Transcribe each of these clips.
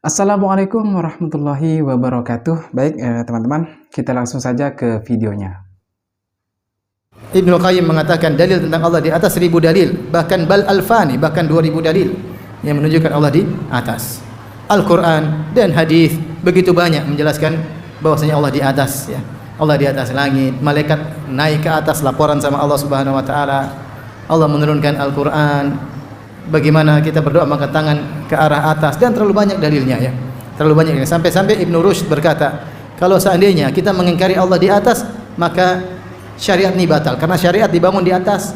Assalamualaikum warahmatullahi wabarakatuh. Baik, teman-teman, kita langsung saja ke videonya. Ibnu Qayyim mengatakan dalil tentang Allah di atas 1000 dalil, bahkan bal alfani, bahkan 2000 dalil yang menunjukkan Allah di atas. Al-Quran dan hadis begitu banyak menjelaskan bahwasanya Allah di atas, ya. Allah di atas langit, malaikat naik ke atas laporan sama Allah Subhanahu wa taala. Allah menurunkan Al-Quran. Bagaimana kita berdoa mengangkat tangan ke arah atas, dan terlalu banyak dalilnya, ya. Terlalu banyak ini. Sampai-sampai Ibnu Rushd berkata, kalau seandainya kita mengingkari Allah di atas, maka syariat ini batal, karena syariat dibangun di atas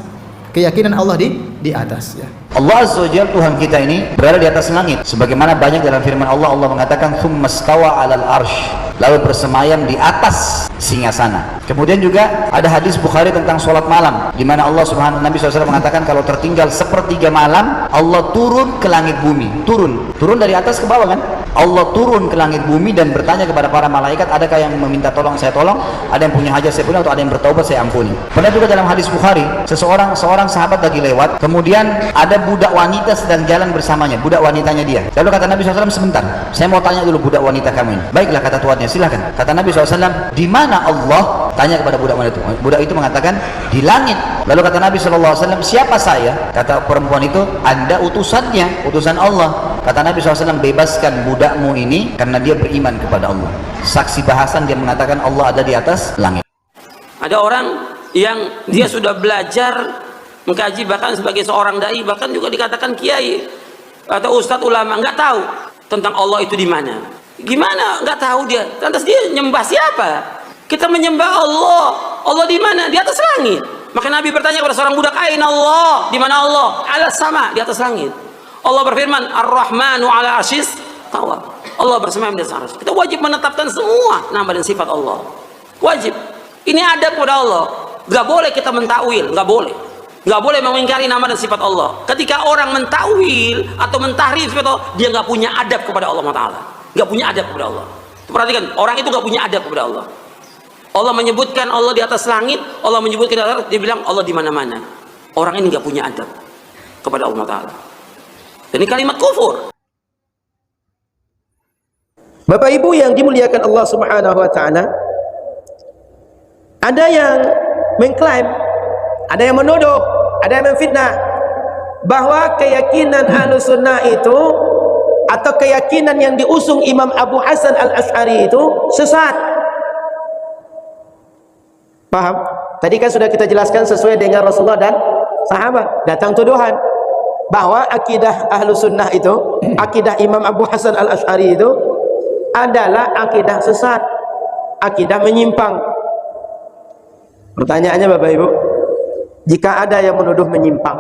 keyakinan Allah di atas, ya. Allah Azza wa Jalla, Tuhan kita ini berada di atas langit, sebagaimana banyak dalam firman Allah. Allah mengatakan tsumma stawa 'alal arsy, lalu bersemayam di atas singgasana. Kemudian juga ada hadis Bukhari tentang sholat malam, di mana Allah Subhanahu Nabi SAW mengatakan kalau tertinggal sepertiga malam, Allah turun ke langit bumi, turun dari atas ke bawah, kan? Allah turun ke langit bumi dan bertanya kepada para malaikat, adakah yang meminta tolong saya tolong, ada yang punya hajat saya punya, atau ada yang bertaubat saya ampuni. Pernah juga dalam hadis Bukhari, seorang sahabat lagi lewat, kemudian ada budak wanita sedang jalan bersamanya, budak wanitanya dia. Lalu kata Nabi SAW, sebentar, saya mau tanya dulu budak wanita kamu ini. Baiklah, kata tuannya, silakan. Kata Nabi SAW, di mana Allah? Tanya kepada budak wanita itu. Budak itu mengatakan, di langit. Lalu kata Nabi SAW, siapa saya? Kata perempuan itu, Anda utusannya, utusan Allah. Kata Nabi SAW, bebaskan budakmu ini karena dia beriman kepada Allah. Saksi bahasan dia mengatakan Allah ada di atas langit. Ada orang yang dia sudah belajar mengkaji, bahkan sebagai seorang dai, bahkan juga dikatakan kiai atau ustadz ulama, nggak tahu tentang Allah itu di mana. Gimana nggak tahu dia? Lantas dia nyembah siapa? Kita menyembah Allah. Allah di mana? Di atas langit. Maka Nabi bertanya kepada seorang budak, aina Allah? Di mana Allah? Alas sama, di atas langit. Allah berfirman, Ar-Rahmanu 'ala 'arsyis tawa. Allah bersemayam di atas arsy. Kita wajib menetapkan semua nama dan sifat Allah. Wajib. Ini adab kepada Allah. Nggak boleh kita mentakwil, nggak boleh. Nggak boleh mengingkari nama dan sifat Allah. Ketika orang mentakwil atau mentahrif sifat Allah, dia nggak punya adab kepada Allah Taala. Nggak punya adab kepada Allah. Perhatikan, orang itu nggak punya adab kepada Allah. Allah menyebutkan Allah di atas langit, Allah menyebutkan dia bilang Allah di mana-mana. Orang ini nggak punya adab kepada Allah Taala. Ini kalimat kufur. Bapak Ibu yang dimuliakan Allah Subhanahu wa taala, ada yang mengklaim, ada yang menuduh, ada yang memfitnah bahwa keyakinan Ahlussunnah itu atau keyakinan yang diusung Imam Abu Hasan Al-Asy'ari itu sesat. Paham? Tadi kan sudah kita jelaskan sesuai dengan Rasulullah dan sahabat. Datang tuduhan bahwa akidah Ahlussunnah itu, akidah Imam Abu Hasan Al-Asy'ari itu adalah akidah sesat, akidah menyimpang. Pertanyaannya Bapak Ibu, jika ada yang menuduh menyimpang,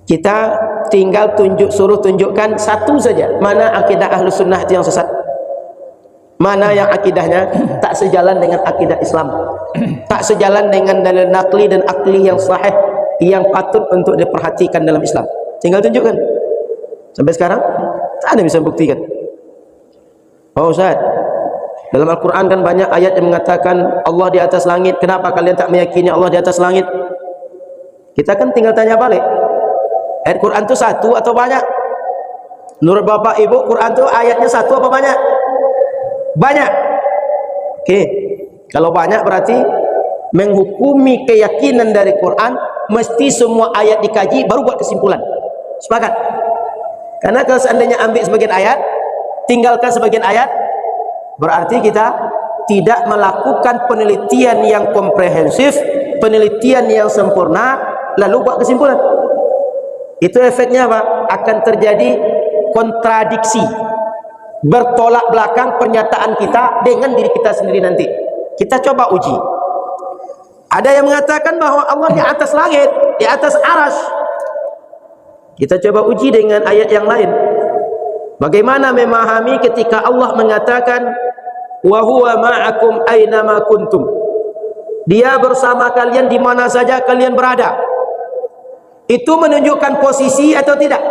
kita tinggal suruh tunjukkan satu saja, mana akidah Ahlussunnah itu yang sesat, mana yang akidahnya tak sejalan dengan akidah Islam, tak sejalan dengan dalil naqli dan akli yang sahih yang patut untuk diperhatikan dalam Islam. Tinggal tunjukkan. Sampai sekarang tak ada bisa buktikan. Oh Ustaz, dalam Al-Quran kan banyak ayat yang mengatakan Allah di atas langit. Kenapa kalian tak meyakini Allah di atas langit? Kita kan tinggal tanya balik, ayat Quran itu satu atau banyak? Menurut Bapak Ibu, Quran itu ayatnya satu apa banyak? Banyak. Oke, kalau banyak berarti menghukumi keyakinan dari Quran mesti semua ayat dikaji baru buat kesimpulan. Sepakat? Karena kalau seandainya ambil sebagian ayat, tinggalkan sebagian ayat, berarti kita tidak melakukan penelitian yang komprehensif, penelitian yang sempurna, lalu buat kesimpulan. Itu efeknya apa? Akan terjadi kontradiksi, bertolak belakang pernyataan kita dengan diri kita sendiri nanti. Kita coba uji. Ada yang mengatakan bahwa Allah di atas langit, di atas arasy. Kita coba uji dengan ayat yang lain. Bagaimana memahami ketika Allah mengatakan wa huwa ma'akum aina ma kuntum. Dia bersama kalian di mana saja kalian berada. Itu menunjukkan posisi atau tidak?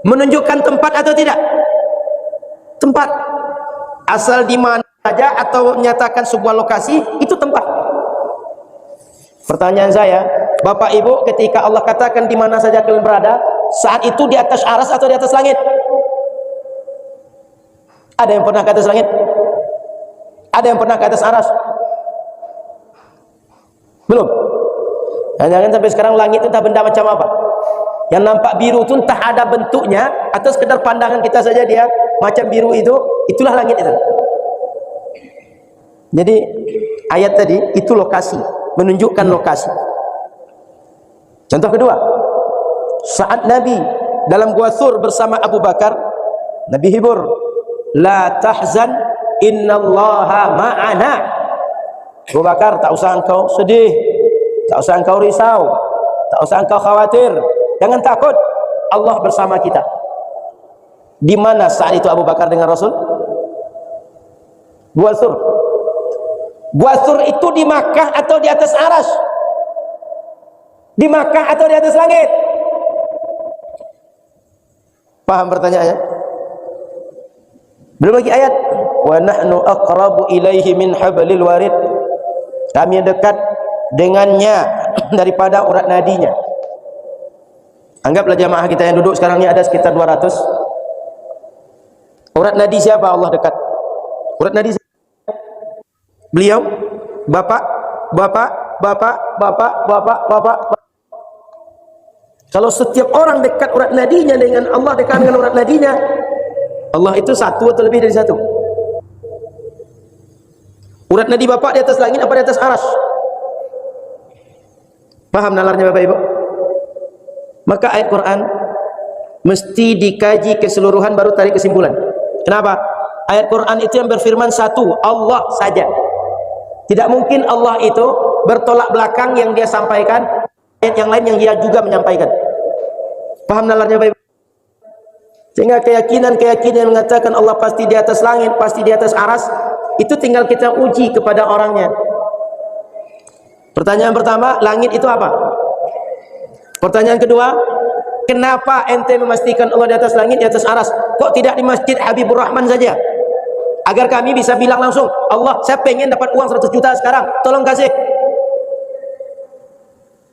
Menunjukkan tempat atau tidak? Tempat. Asal di mana saja atau menyatakan sebuah lokasi, itu tempat. Pertanyaan saya, Bapak Ibu, ketika Allah katakan di mana saja kalian berada, saat itu di atas aras atau di atas langit? Ada yang pernah ke atas langit? Ada yang pernah ke atas aras? Belum. Jangan sampai sekarang langit itu entah benda macam apa. Yang nampak biru itu entah ada bentuknya atau sekedar pandangan kita saja dia macam biru itu, itulah langit itu. Jadi ayat tadi itu lokasi, menunjukkan lokasi. Contoh kedua, saat Nabi dalam Gua Thur bersama Abu Bakar, Nabi hibur, la tahzan innallaha ma'ana. Abu Bakar, tak usah engkau sedih, tak usah engkau risau, tak usah engkau khawatir, jangan takut, Allah bersama kita. Di mana saat itu Abu Bakar dengan Rasul? Gua Thur. Gua Thur itu di Makkah atau di atas aras? Di Makkah atau di atas langit? Paham pertanyaannya? Belum lagi ayat, wa nahnu aqrabu ilaihi min hablil warid. Kami dekat dengannya daripada urat nadinya. Anggaplah jamaah kita yang duduk sekarang ini ada sekitar 200. Urat nadi siapa Allah dekat? Urat nadi siapa? Beliau, bapak. Kalau setiap orang dekat urat nadinya dengan Allah, dekat dengan urat nadinya, Allah itu satu atau lebih dari satu. Urat nadi bapak di atas langit apa di atas aras? Paham nalarnya Bapak Ibu? Maka ayat Quran mesti dikaji keseluruhan baru tarik kesimpulan. Kenapa? Ayat Quran itu yang berfirman satu, Allah saja. Tidak mungkin Allah itu bertolak belakang yang dia sampaikan ayat yang lain yang dia juga menyampaikan. Paham nalarnya Bapak Ibu? Sehingga keyakinan yang mengatakan Allah pasti di atas langit, pasti di atas aras, itu tinggal kita uji kepada orangnya. Pertanyaan pertama, langit itu apa? Pertanyaan kedua, kenapa ente memastikan Allah di atas langit, di atas aras? Kok tidak di Masjid Habibur Rahman saja? Agar kami bisa bilang langsung, Allah, saya pengen dapat uang 100 juta sekarang, tolong kasih.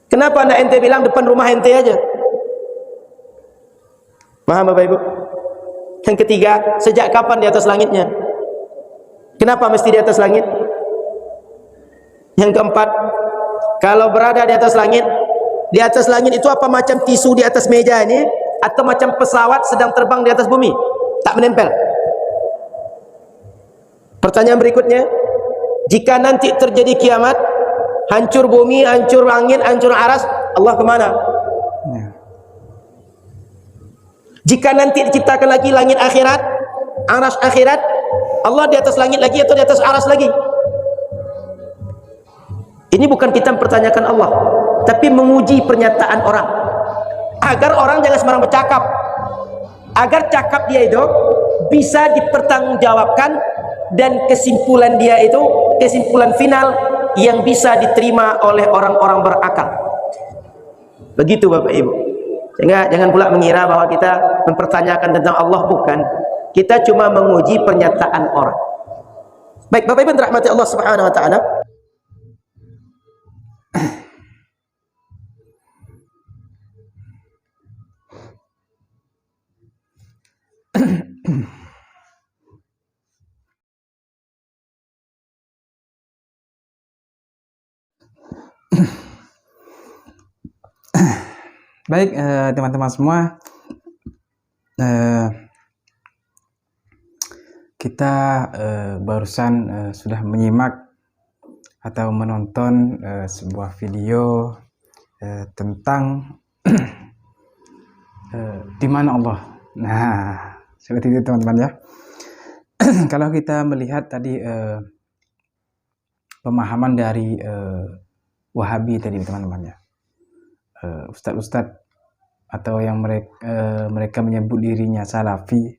Kenapa anda ente bilang depan rumah ente aja? Paham Bapak Ibu? Yang ketiga, sejak kapan di atas langitnya? Kenapa mesti di atas langit? Yang keempat, kalau berada di atas langit itu apa macam tisu di atas meja ini, atau macam pesawat sedang terbang di atas bumi? Tak menempel. Pertanyaan berikutnya, jika nanti terjadi kiamat, hancur bumi, hancur langit, hancur aras, Allah kemana? Jika nanti diciptakan lagi langit akhirat, aras akhirat, Allah di atas langit lagi atau di atas aras lagi? Ini bukan kita mempertanyakan Allah, tapi menguji pernyataan orang, agar orang jangan sembarang bercakap, agar cakap dia itu bisa dipertanggungjawabkan, dan kesimpulan dia itu kesimpulan final yang bisa diterima oleh orang-orang berakal. Begitu Bapak Ibu. Sehingga jangan pula mengira bahwa kita mempertanyakan tentang Allah, bukan. Kita cuma menguji pernyataan orang. Baik Bapak Ibu dirahmati Allah Subhanahu wa taala. Baik, teman-teman semua, kita barusan sudah menyimak atau menonton sebuah video tentang di mana Allah. Nah, seperti itu teman-teman ya. Kalau kita melihat tadi pemahaman dari Wahabi tadi teman-teman ya, ustadz-ustadz atau yang mereka menyebut dirinya Salafi,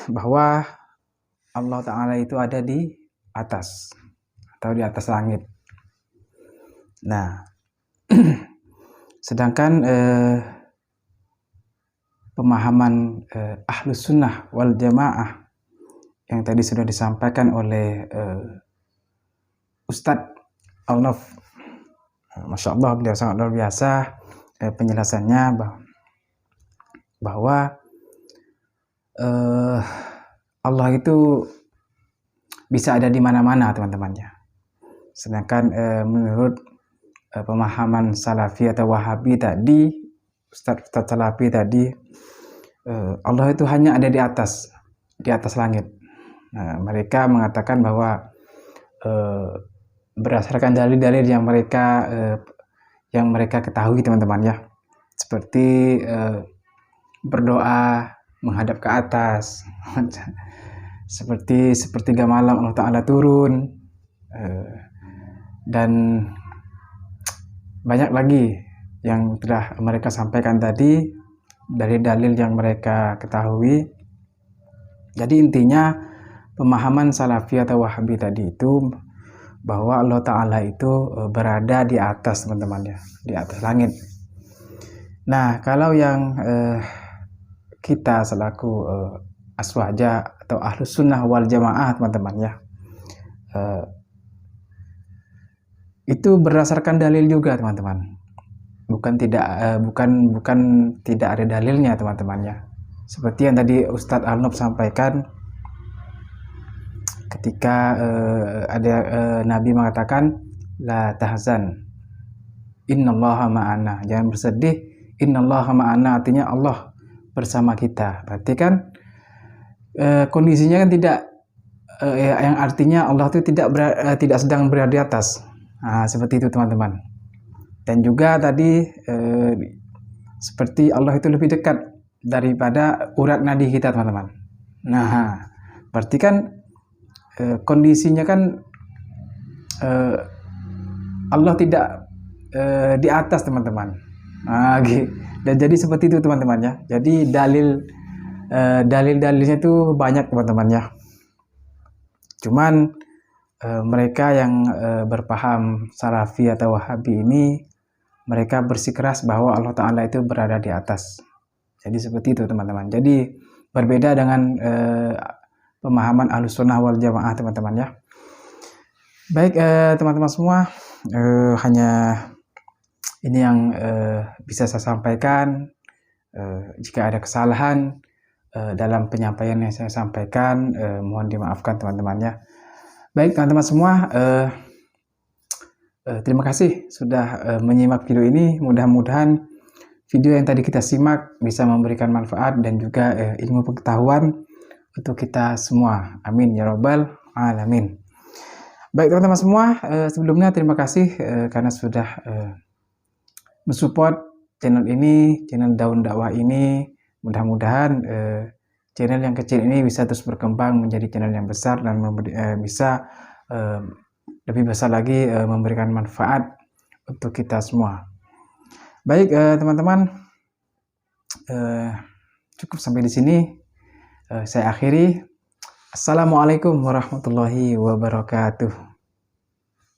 bahwa Allah Ta'ala itu ada di atas atau di atas langit. Nah, sedangkan pemahaman Ahlus Sunnah wal Jamaah yang tadi sudah disampaikan oleh Ustadz Al-Naf, Masya Allah, beliau sangat luar biasa penjelasannya, bahwa Allah itu bisa ada di mana-mana teman-teman ya. Sedangkan menurut pemahaman Salafi atau Wahabi tadi, Ustadz Salafi tadi, Allah itu hanya ada di atas langit. Nah, mereka mengatakan bahwa berdasarkan dalil-dalil yang mereka ketahui teman-teman ya, seperti berdoa menghadap ke atas, seperti sepertiga malam Allah Ta'ala turun, dan banyak lagi yang telah mereka sampaikan tadi dari dalil yang mereka ketahui. Jadi intinya pemahaman Salafi atau Wahabi tadi itu bahwa Allah Ta'ala itu berada di atas teman-teman ya, di atas langit. Nah, kalau yang kita selaku aswaja atau ahlus sunnah wal jamaah teman-teman ya, itu berdasarkan dalil juga teman-teman, bukan tidak ada dalilnya teman-teman ya. Seperti yang tadi Ustadz Arnob sampaikan ketika ada Nabi mengatakan la tahzan innallaha ma'ana, jangan bersedih, innallaha ma'ana, artinya Allah bersama kita. Berarti kan kondisinya kan tidak yang artinya Allah itu tidak sedang berada di atas. Nah, seperti itu teman-teman. Dan juga tadi seperti Allah itu lebih dekat daripada urat nadi kita teman-teman. Nah, berarti kan kondisinya kan Allah tidak di atas teman-teman. Nah, dan jadi seperti itu teman-teman ya. Jadi dalilnya itu banyak teman-teman ya. Cuman mereka yang berpaham Salafi atau Wahabi ini, mereka bersikeras bahwa Allah Ta'ala itu berada di atas. Jadi seperti itu teman-teman. Jadi berbeda dengan pemahaman Ahlus Sunnah wal Jamaah teman-teman ya. Baik teman-teman semua, hanya ini yang bisa saya sampaikan. Jika ada kesalahan dalam penyampaian yang saya sampaikan, mohon dimaafkan teman-teman ya. Baik teman-teman semua, terima kasih sudah menyimak video ini. Mudah-mudahan video yang tadi kita simak bisa memberikan manfaat dan juga ilmu pengetahuan untuk kita semua. Amin ya robbal alamin. Baik teman-teman semua, sebelumnya terima kasih karena sudah mensupport channel ini, channel Daun Dakwah ini. Mudah-mudahan channel yang kecil ini bisa terus berkembang menjadi channel yang besar dan bisa lebih besar lagi memberikan manfaat untuk kita semua. Baik teman-teman, cukup sampai di sini. Saya akhiri. Assalamualaikum warahmatullahi wabarakatuh.